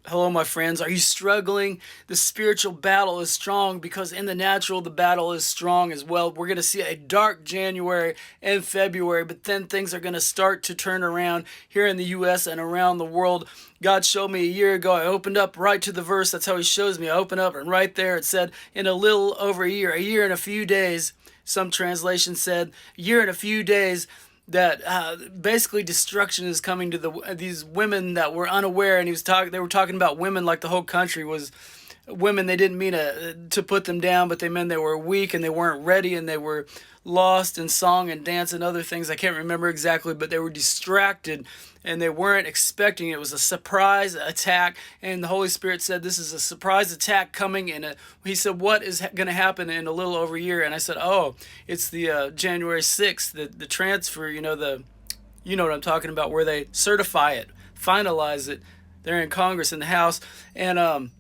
Hello, my friends. Are you struggling? The spiritual battle is strong because in the natural, the battle is strong as well. We're going to see a dark January and February, but then things are going to start to turn around here in the U.S. and around the world. God showed me a year ago. I opened up right to the verse. That's how He shows me. I opened up, and right there it said, in a little over a year and a few days. Some translation said, a year and a few days, that basically destruction is coming to these women that were unaware. And they were talking about women like the whole country was women. They didn't mean to put them down, but they meant they were weak and they weren't ready and they were lost in song and dance and other things. I can't remember exactly, but they were distracted and they weren't expecting it. It was a surprise attack, and the Holy Spirit said, this is a surprise attack coming. And He said, what is going to happen in a little over a year? And I said, oh, it's the January 6th, the transfer, you know what I'm talking about, where they certify it, finalize it. They're in Congress, in the House. And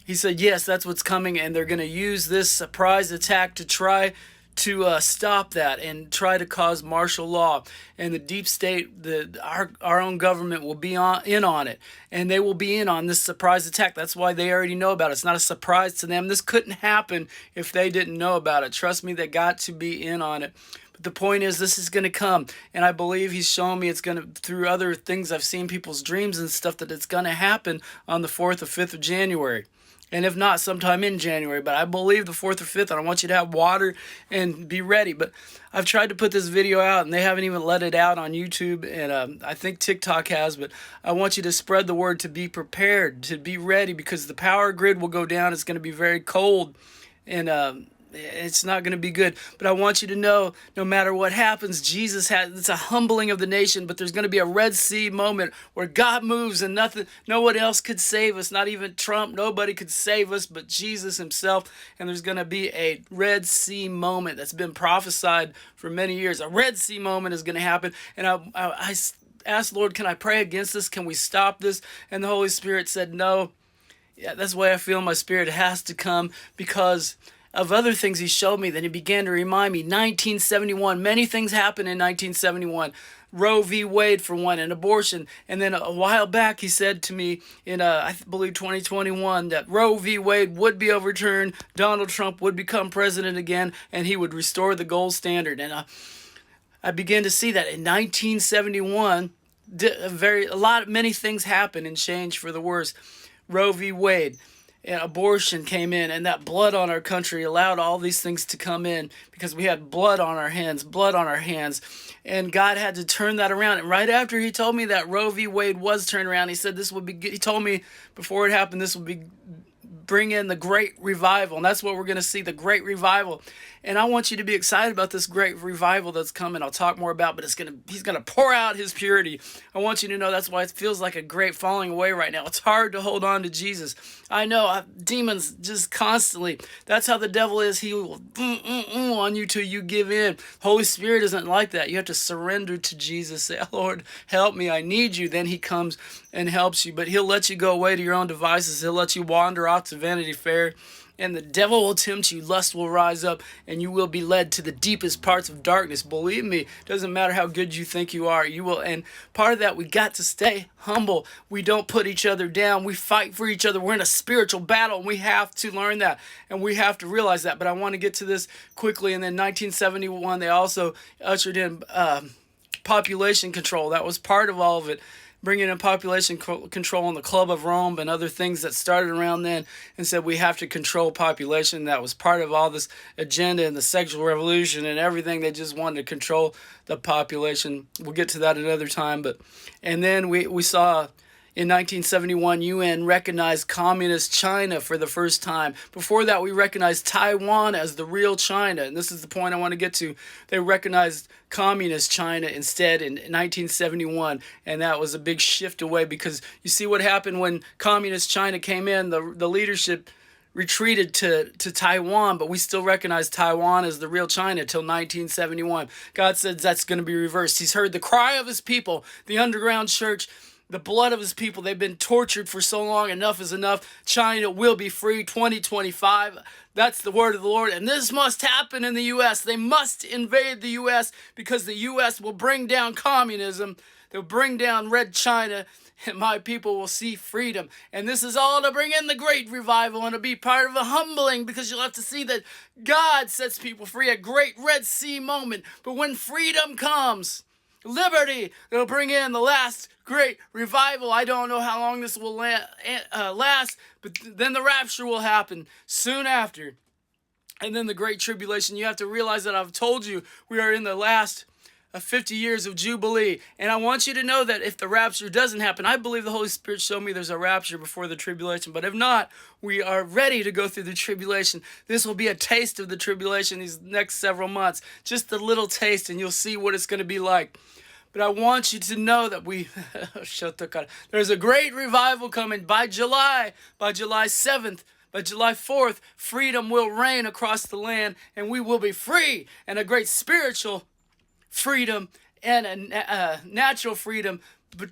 He said, yes, that's what's coming, and they're going to use this surprise attack to try to stop that and try to cause martial law. And the deep state, our own government will be in on it, and they will be in on this surprise attack. That's why they already know about it. It's not a surprise to them. This couldn't happen if they didn't know about it. Trust me, they got to be in on it. But the point is, this is going to come, and I believe He's showing me it's going to, through other things I've seen people's dreams and stuff, that it's going to happen on the 4th or 5th of January. And if not, sometime in January. But I believe the 4th or 5th, and I want you to have water and be ready. But I've tried to put this video out, and they haven't even let it out on YouTube, and I think TikTok has. But I want you to spread the word, to be prepared, to be ready, because the power grid will go down. It's going to be very cold, and it's not going to be good. But I want you to know, no matter what happens, it's a humbling of the nation, but there's going to be a Red Sea moment where God moves and no one else could save us, not even Trump. Nobody could save us but Jesus Himself. And there's going to be a Red Sea moment that's been prophesied for many years. A Red Sea moment is going to happen. And I asked, Lord, can I pray against this? Can we stop this? And the Holy Spirit said, no. Yeah, that's why I feel in my spirit it has to come, because of other things He showed me. Then He began to remind me, 1971, many things happened in 1971. Roe v. Wade, for one, and abortion. And then a while back, He said to me in, I believe, 2021, that Roe v. Wade would be overturned, Donald Trump would become president again, and he would restore the gold standard. And I began to see that in 1971, many things happened and changed for the worse. Roe v. Wade. And abortion came in, and that blood on our country allowed all these things to come in, because we had blood on our hands, and God had to turn that around. And right after He told me that Roe v. Wade was turned around, He said this would be, He told me before it happened, this would be bring in the great revival. And that's what we're going to see, the great revival. And I want you to be excited about this great revival that's coming. I'll talk more about, but He's going to pour out His purity. I want you to know that's why it feels like a great falling away right now. It's hard to hold on to Jesus. I know, demons just constantly. That's how the devil is. He will on you till you give in. Holy Spirit isn't like that. You have to surrender to Jesus. Say, Lord, help me. I need You. Then He comes and helps you. But He'll let you go away to your own devices. He'll let you wander off to Vanity Fair. And the devil will tempt you, lust will rise up, and you will be led to the deepest parts of darkness. Believe me, doesn't matter how good you think you are, you will. And part of that, we got to stay humble. We don't put each other down. We fight for each other. We're in a spiritual battle, and we have to learn that, and we have to realize that. But I want to get to this quickly. And then 1971, they also ushered in population control. That was part of all of it. Bringing in population control in the Club of Rome and other things that started around then, and said we have to control population. That was part of all this agenda and the sexual revolution and everything. They just wanted to control the population. We'll get to that another time. And then we saw in 1971, UN recognized communist China for the first time. Before that, we recognized Taiwan as the real China. And this is the point I want to get to. They recognized communist China instead in 1971. And that was a big shift away, because you see what happened when communist China came in. The leadership retreated to Taiwan, but we still recognize Taiwan as the real China till 1971. God said that's going to be reversed. He's heard the cry of His people, the underground church, the blood of His people. They've been tortured for so long. Enough is enough. China will be free 2025. That's the word of the Lord. And this must happen in the U.S. They must invade the U.S. because the U.S. will bring down communism. They'll bring down Red China. and my people will see freedom. And this is all to bring in the great revival and to be part of a humbling, because you'll have to see that God sets people free, a great Red Sea moment. But when freedom comes, liberty, it'll bring in the last great revival. I don't know how long this will last, but then the rapture will happen soon after. And then the Great Tribulation. You have to realize that I've told you we are in the last 50 years of Jubilee. And I want you to know that if the rapture doesn't happen, I believe the Holy Spirit showed me there's a rapture before the tribulation. But if not, we are ready to go through the tribulation. This will be a taste of the tribulation these next several months. Just a little taste, and you'll see what it's going to be like. But I want you to know that there's a great revival coming by July 7th. By July 4th, freedom will reign across the land, and we will be free, and a great spiritual freedom and a natural freedom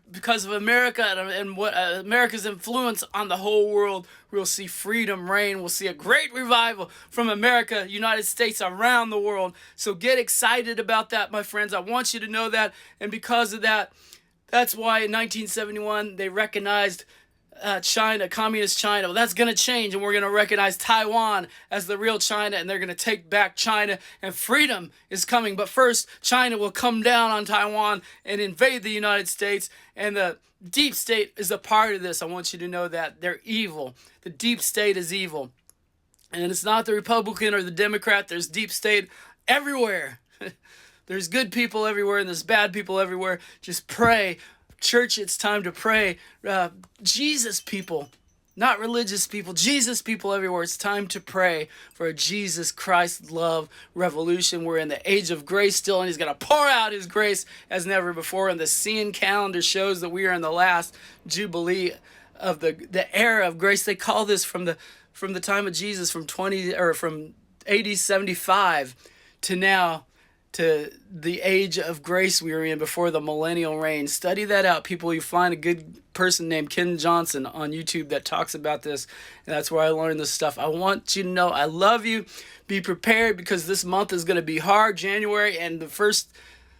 because of America and what America's influence on the whole world. We'll see freedom reign. We'll see a great revival from America, United States, around the world. So get excited about that, my friends. I want you to know that, and because of that, that's why in 1971 they recognized China, communist China. Well, that's going to change, and we're going to recognize Taiwan as the real China, and they're going to take back China, and freedom is coming. But first, China will come down on Taiwan and invade the United States, and the deep state is a part of this. I want you to know that. They're evil. The deep state is evil. And it's not the Republican or the Democrat. There's deep state everywhere. There's good people everywhere, and there's bad people everywhere. Just pray. Church, it's time to pray. Jesus people, not religious people, Jesus people everywhere. It's time to pray for a Jesus Christ love revolution. We're in the age of grace still, and he's going to pour out his grace as never before. And the Seeing calendar shows that we are in the last Jubilee of the era of grace. They call this from the time of Jesus, from AD 75 to now, to the age of grace we were in before the millennial reign. Study that out, people. You find a good person named Ken Johnson on YouTube that talks about this, and that's where I learned this stuff. I want you to know I love you. Be prepared, because this month is going to be hard. January and the first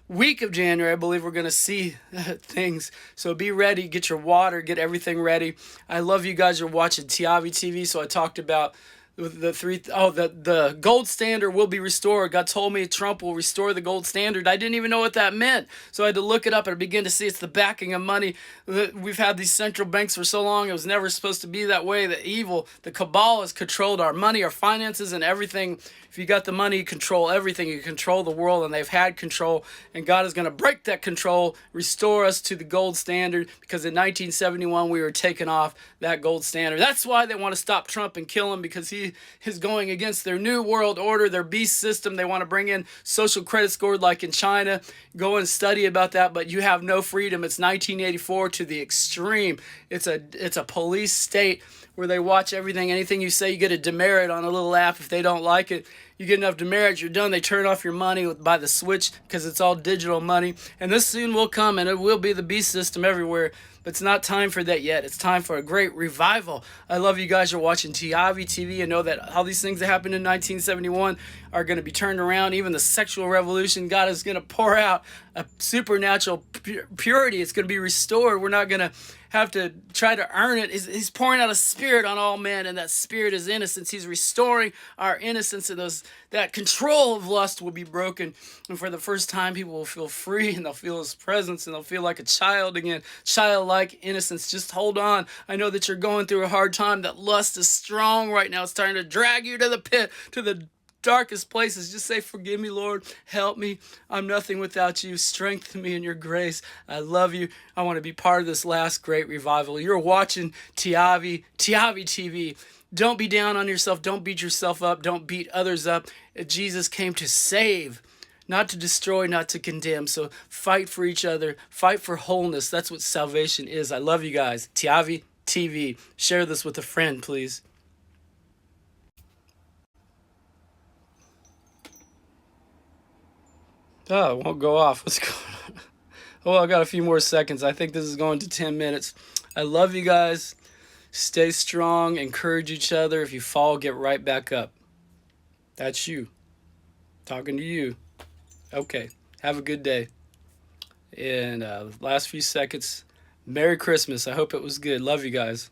week of January, I believe we're going to see things. So be ready. Get your water. Get everything ready. I love you guys. You're watching Tiavi TV. So I talked about the gold standard will be restored. God told me Trump will restore the gold standard. I didn't even know what that meant, so I had to look it up and begin to see it's the backing of money. We've had these central banks for so long. It was never supposed to be that way. The cabal has controlled our money, our finances, and everything. If you got the money, you control everything. You control the world, and they've had control, and God is going to break that control, restore us to the gold standard, because in 1971 we were taken off that gold standard. That's why they want to stop Trump and kill him, because he is going against their new world order, their beast system. They want to bring in social credit score like in China. Go and study about that, but you have no freedom. It's 1984 to the extreme. It's a police state where they watch everything. Anything you say, you get a demerit on a little app. If they don't like it, you get enough demerits, you're done. They turn off your money by the switch, because it's all digital money. And this soon will come, and it will be the beast system everywhere. But it's not time for that yet. It's time for a great revival. I love you guys. You're watching Tiavi TV, and know that all these things that happened in 1971 are going to be turned around. Even the sexual revolution, God is going to pour out a supernatural purity. It's going to be restored. We're not going to have to try to earn it. He's pouring out a spirit on all men, and that spirit is innocence. He's restoring our innocence, and that control of lust will be broken. And for the first time, people will feel free, and they'll feel his presence, and they'll feel like a child again. Childlike innocence. Just hold on. I know that you're going through a hard time. That lust is strong right now. It's starting to drag you to the pit, to the darkest places. Just say, forgive me, Lord. Help me. I'm nothing without you. Strengthen me in your grace. I love you. I want to be part of this last great revival. You're watching Tiavi TV. Don't be down on yourself. Don't beat yourself up. Don't beat others up. Jesus came to save, not to destroy, not to condemn. So fight for each other. Fight for wholeness. That's what salvation is. I love you guys. Tiavi TV. Share this with a friend, please. Oh, it won't go off. What's going on? Oh, I got a few more seconds. I think this is going to 10 minutes. I love you guys. Stay strong. Encourage each other. If you fall, get right back up. That's you. Talking to you. Okay. Have a good day. And last few seconds. Merry Christmas. I hope it was good. Love you guys.